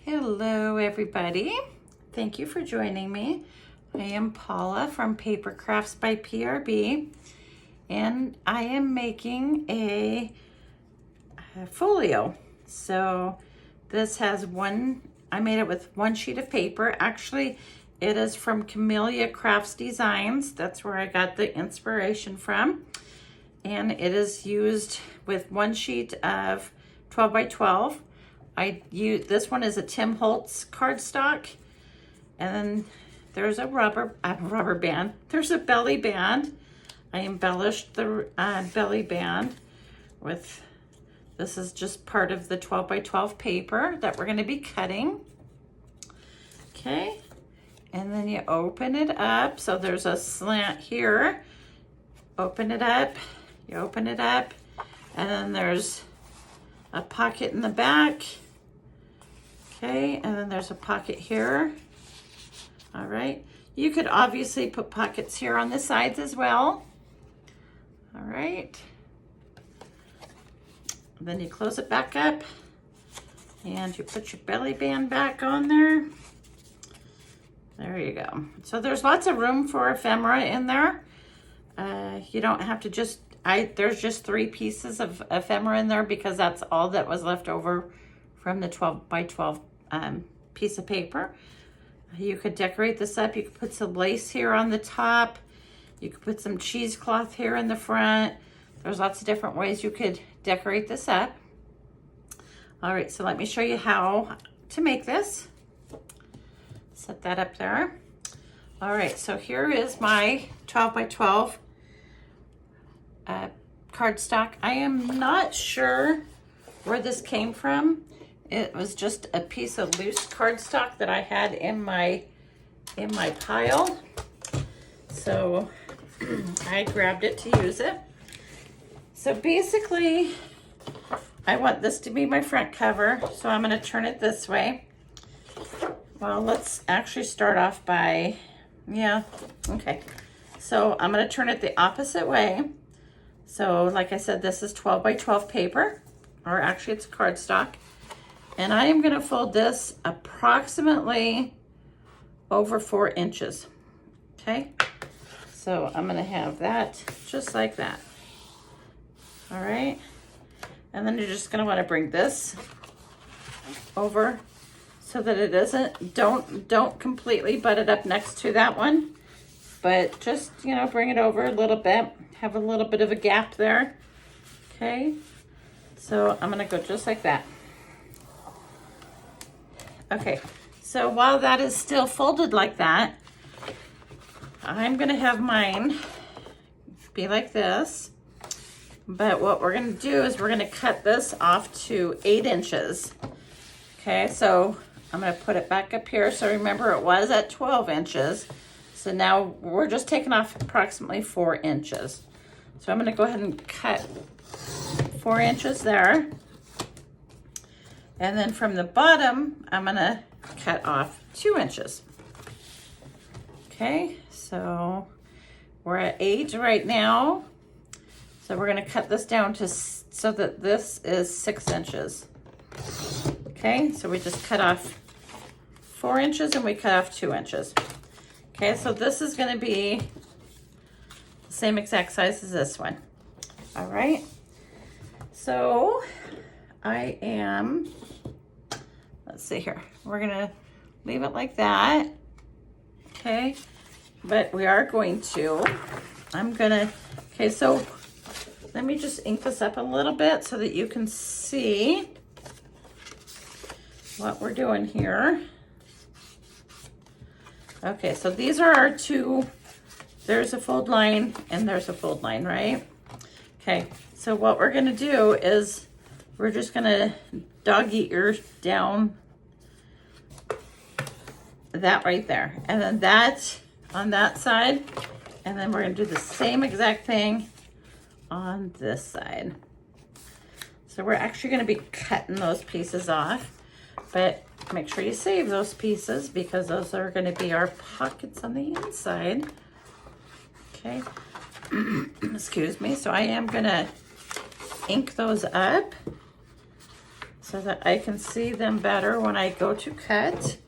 Hello everybody, thank you for joining me. I am Paula from Paper Crafts by PRB, and I am making a folio. So this has I made it with one sheet of paper. Actually, it is from Camellia Crafts Designs. That's where I got the inspiration from. And it is used with one sheet of 12 by 12. This one is a Tim Holtz cardstock, and then there's a rubber band. There's a belly band. I embellished the belly band with, this is just part of the 12 by 12 paper that we're going to be cutting. Okay, and then you open it up. So there's a slant here. Open it up. You open it up, and then there's a pocket in the back. Okay, and then there's a pocket here. All right, you could obviously put pockets here on the sides as well. All right, and then you close it back up, and you put your belly band back on there. There you go. So there's lots of room for ephemera in there. You don't have to just, there's just 3 pieces of ephemera in there because that's all that was left over from the 12 by 12 piece of paper. You could decorate this up. You could put some lace here on the top. You could put some cheesecloth here in the front. There's lots of different ways you could decorate this up. All right, so let me show you how to make this. Set that up there. All right, so here is my 12 by 12 cardstock. I am not sure where this came from. It was just a piece of loose cardstock that I had in my pile. So I grabbed it to use it. So basically, I want this to be my front cover, so I'm going to turn it this way. Well, let's actually start off by, okay. So I'm going to turn it the opposite way. So like I said, this is 12 by 12 paper, or actually it's cardstock. And I am going to fold this approximately over 4 inches. Okay. So I'm going to have that just like that. All right. And then you're just going to want to bring this over so that it isn't, don't completely butt it up next to that one, but just, bring it over a little bit, have a little bit of a gap there. Okay. So I'm going to go just like that. Okay, so while that is still folded like that, I'm gonna have mine be like this. But what we're gonna do is we're gonna cut this off to 8 inches. Okay, so I'm gonna put it back up here. So remember, it was at 12 inches. So now we're just taking off approximately 4 inches. So I'm gonna go ahead and cut 4 inches there. And then from the bottom, I'm gonna cut off 2 inches. Okay, so we're at 8 right now. So we're gonna cut this down to, so that this is 6 inches. Okay, so we just cut off 4 inches and we cut off 2 inches. Okay, so this is gonna be the same exact size as this one. All right, so I am, let's see here. We're gonna leave it like that, okay? But we are going to, okay, so let me just ink this up a little bit so that you can see what we're doing here. Okay, so these are our 2, there's a fold line and there's a fold line, right? Okay, so what we're gonna do is we're just gonna dog eat yours down that right there. And then that on that side. And then we're gonna do the same exact thing on this side. So we're actually gonna be cutting those pieces off, but make sure you save those pieces because those are gonna be our pockets on the inside. Okay, excuse me. So I am gonna ink those up so that I can see them better when I go to cut.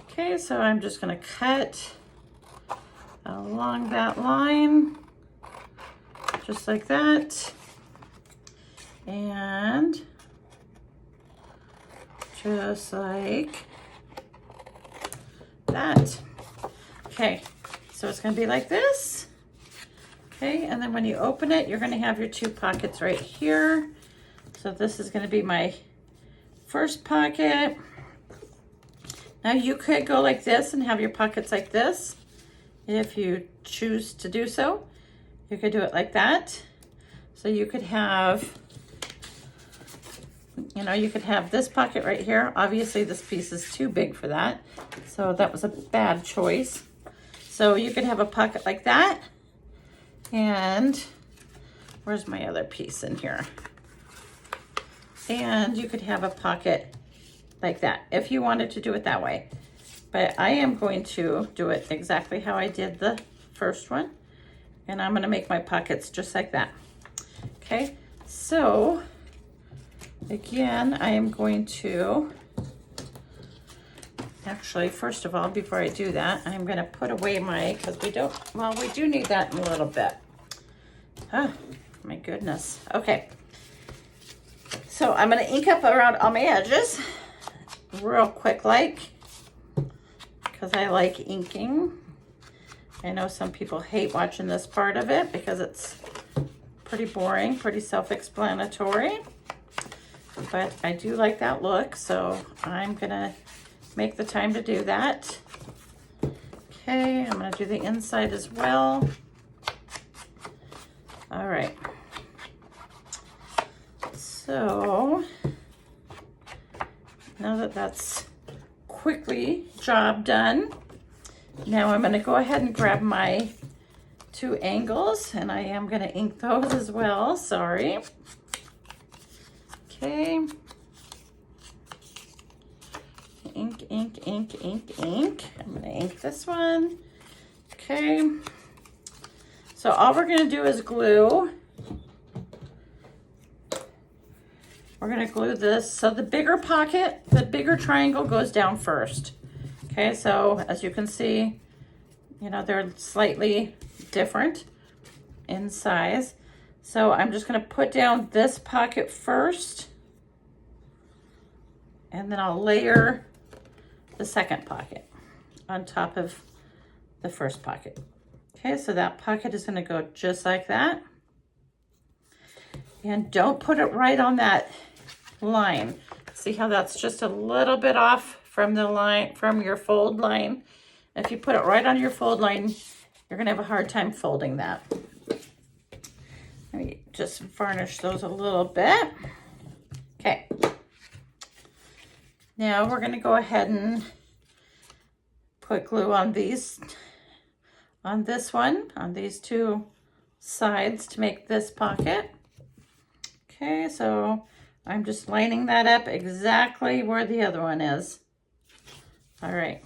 Okay, so I'm just gonna cut along that line, just like that. And just like that. Okay, so it's gonna be like this. Okay, and then when you open it, you're gonna have your two pockets right here. So this is gonna be my first pocket. Now you could go like this and have your pockets like this. If you choose to do so, you could do it like that. So you could have, you know, you could have this pocket right here. Obviously this piece is too big for that. So that was a bad choice. So you could have a pocket like that. And where's my other piece in here? And you could have a pocket like that if you wanted to do it that way. But I am going to do it exactly how I did the first one. And I'm gonna make my pockets just like that. Okay, so again, I am going to, actually, first of all, before I do that, I'm gonna put away my, because we do need that in a little bit. Oh, my goodness. Okay, so I'm gonna ink up around all my edges real quick like, because I like inking. I know some people hate watching this part of it because it's pretty boring, pretty self-explanatory, but I do like that look, so I'm gonna make the time to do that. Okay, I'm gonna do the inside as well. All right, so now that that's quickly job done, now I'm gonna go ahead and grab my two angles, and I am gonna ink those as well, sorry. Okay, ink, ink, ink, ink, ink. I'm gonna ink this one. Okay, so all we're gonna do is glue. We're gonna glue this, so the bigger pocket, the bigger triangle goes down first. Okay, so as you can see, you know, they're slightly different in size. So I'm just gonna put down this pocket first, and then I'll layer the second pocket on top of the first pocket. Okay, so that pocket is gonna go just like that. And don't put it right on that line. See how that's just a little bit off from the line, from your fold line. If you put it right on your fold line, you're gonna have a hard time folding that. Let me just varnish those a little bit. Okay. Now we're gonna go ahead and put glue on these, on this one, on these two sides to make this pocket. Okay, so I'm just lining that up exactly where the other one is. All right,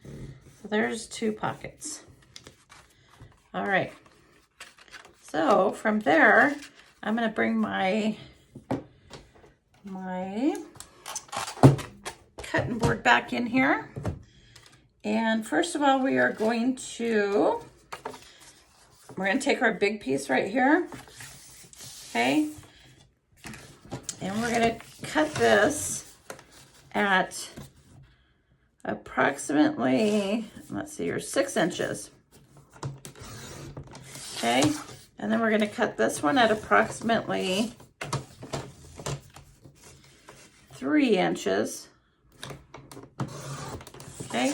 so there's two pockets. All right, so from there, I'm gonna bring my cutting board back in here. And first of all, we're gonna take our big piece right here, okay? And we're gonna cut this at approximately, let's see here, 6 inches. Okay, and then we're gonna cut this one at approximately 3 inches. Okay,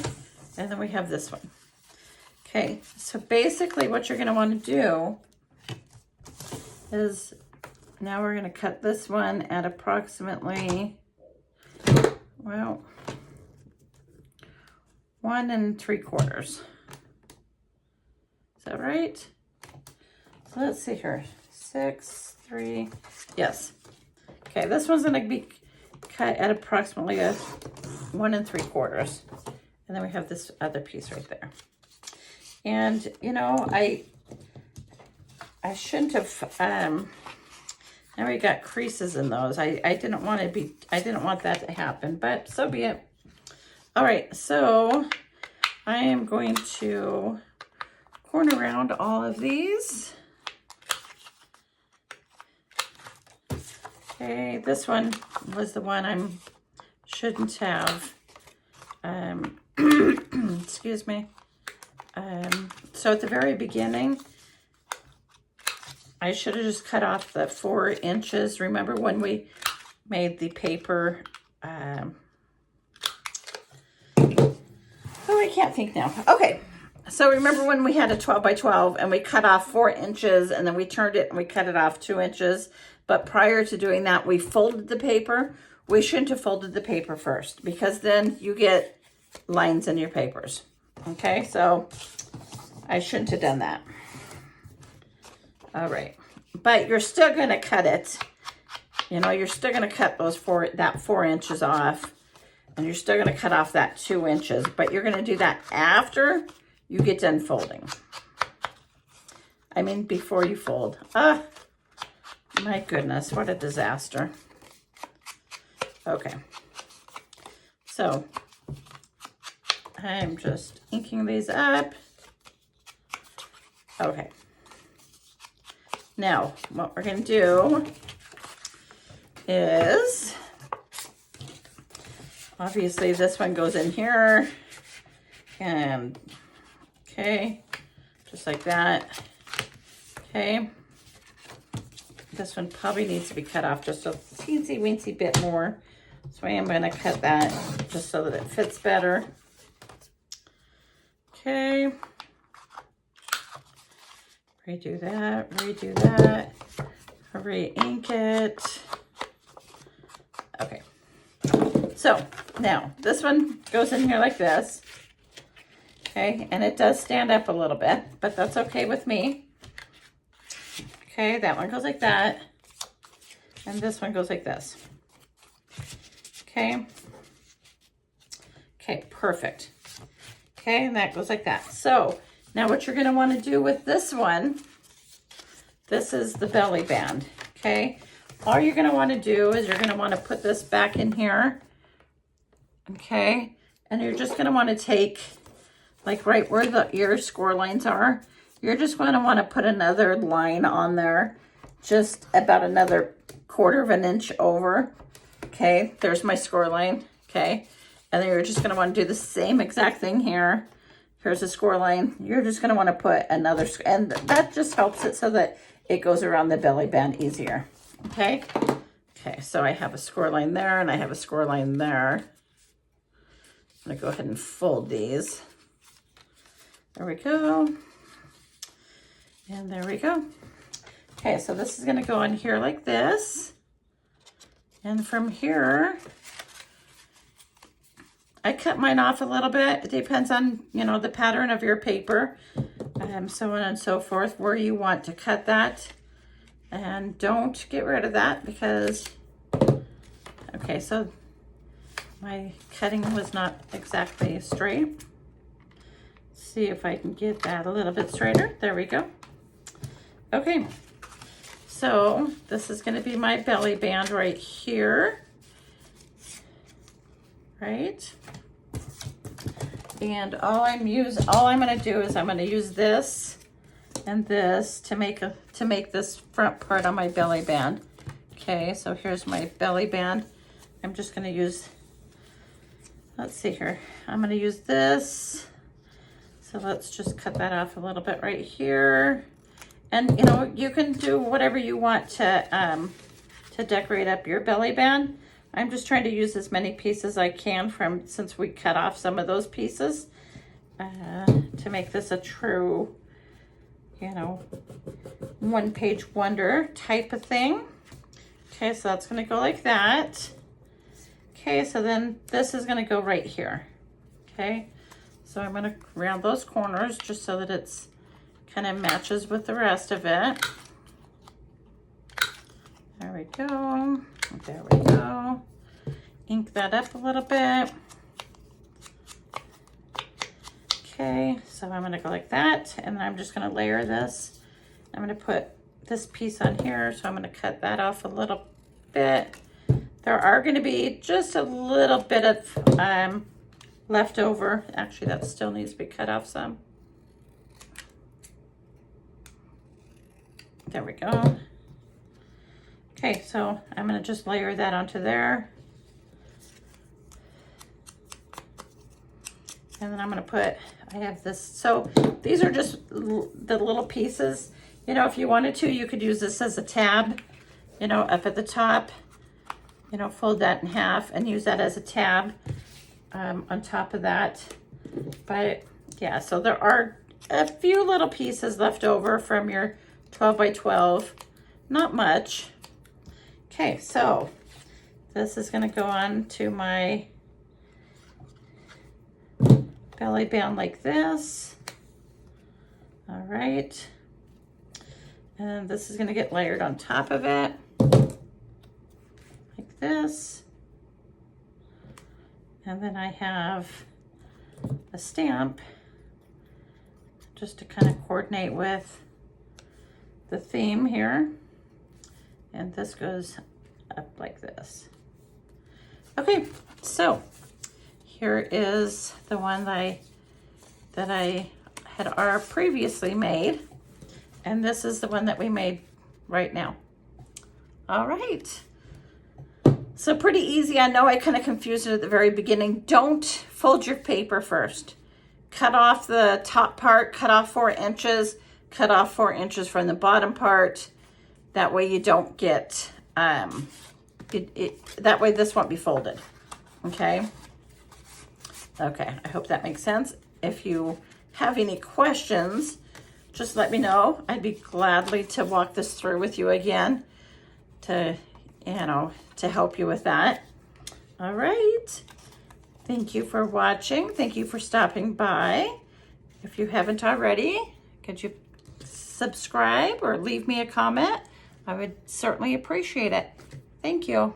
and then we have this one. Okay, so basically what you're gonna wanna do is, now we're gonna cut this one at approximately, well, 1 3/4. Is that right? So let's see here, 6, 3, yes. Okay, this one's gonna be cut at approximately a 1 3/4. And then we have this other piece right there. And you know, I shouldn't have Now we got creases in those. I didn't want that to happen, but so be it. All right, so I am going to corner around all of these. Okay, this one was the one I shouldn't have. Excuse me. So at the very beginning, I should have just cut off the 4 inches. Remember when we made the paper? Oh, I can't think now. Okay, so remember when we had a 12 by 12 and we cut off 4 inches and then we turned it and we cut it off 2 inches. But prior to doing that, we folded the paper. We shouldn't have folded the paper first because then you get lines in your papers. Okay, so I shouldn't have done that. All right, but you're still gonna cut it. You know, you're still gonna cut that 4 inches off, and you're still gonna cut off that 2 inches, but you're gonna do that after you get done folding. I mean, before you fold. My goodness, what a disaster. Okay, so I'm just inking these up. Okay. Now, what we're going to do is, obviously this one goes in here, and, okay, just like that, okay. This one probably needs to be cut off just a teensy weensy bit more, so I am going to cut that just so that it fits better. Okay. Redo that, re-ink it. Okay, so now this one goes in here like this, okay, and it does stand up a little bit, but that's okay with me. Okay, that one goes like that, and this one goes like this. Okay, perfect. Okay, and that goes like that. So now what you're going to want to do with this one, this is the belly band, okay? All you're going to want to do is you're going to want to put this back in here, okay? And you're just going to want to take, like right where the ear score lines are, you're just going to want to put another line on there, just about another 1/4 inch over, okay? There's my score line, okay? And then you're just going to want to do the same exact thing here. Here's a score line. You're just going to want to put another, and that just helps it so that it goes around the belly band easier. Okay. Okay. So I have a score line there and I have a score line there. I'm going to go ahead and fold these. There we go. And there we go. Okay. So this is going to go in here like this. And from here, I cut mine off a little bit. It depends on, you know, the pattern of your paper, so on and so forth, where you want to cut that. And don't get rid of that because, okay, so my cutting was not exactly straight. Let's see if I can get that a little bit straighter. There we go. Okay, so this is going to be my belly band right here. Right? And all I'm going to do is I'm going to use this and this to make this front part on my belly band. Okay, so here's my belly band. I'm just going to use, let's see here. I'm going to use this. So let's just cut that off a little bit right here. And you know, you can do whatever you want to decorate up your belly band. I'm just trying to use as many pieces as I can since we cut off some of those pieces to make this a true, you know, one-page wonder type of thing. Okay, so that's going to go like that. Okay, so then this is going to go right here. Okay, so I'm going to round those corners just so that it's kind of matches with the rest of it. There we go. There we go. Ink that up a little bit. Okay, so I'm going to go like that, and then I'm just going to layer this. I'm going to put this piece on here, so I'm going to cut that off a little bit. There are going to be just a little bit of leftover. Actually, that still needs to be cut off some. There we go. Okay, so I'm going to just layer that onto there. And then I'm going to put, I have this, so these are just the little pieces. You know, if you wanted to, you could use this as a tab, you know, up at the top, you know, fold that in half and use that as a tab on top of that. But yeah, so there are a few little pieces left over from your 12 by 12, not much. Okay, so this is going to go on to my belly band like this. All right. And this is going to get layered on top of it like this. And then I have a stamp just to kind of coordinate with the theme here. And this goes up like this. Okay, so here is the one that I had previously made, and this is the one that we made right now. All right, so pretty easy. I know I kind of confused it at the very beginning. Don't fold your paper first. Cut off the top part, cut off 4 inches, cut off 4 inches from the bottom part. That way you don't get, that way this won't be folded, okay? Okay, I hope that makes sense. If you have any questions, just let me know. I'd be gladly to walk this through with you again to, you know, to help you with that. All right. Thank you for watching. Thank you for stopping by. If you haven't already, could you subscribe or leave me a comment? I would certainly appreciate it. Thank you.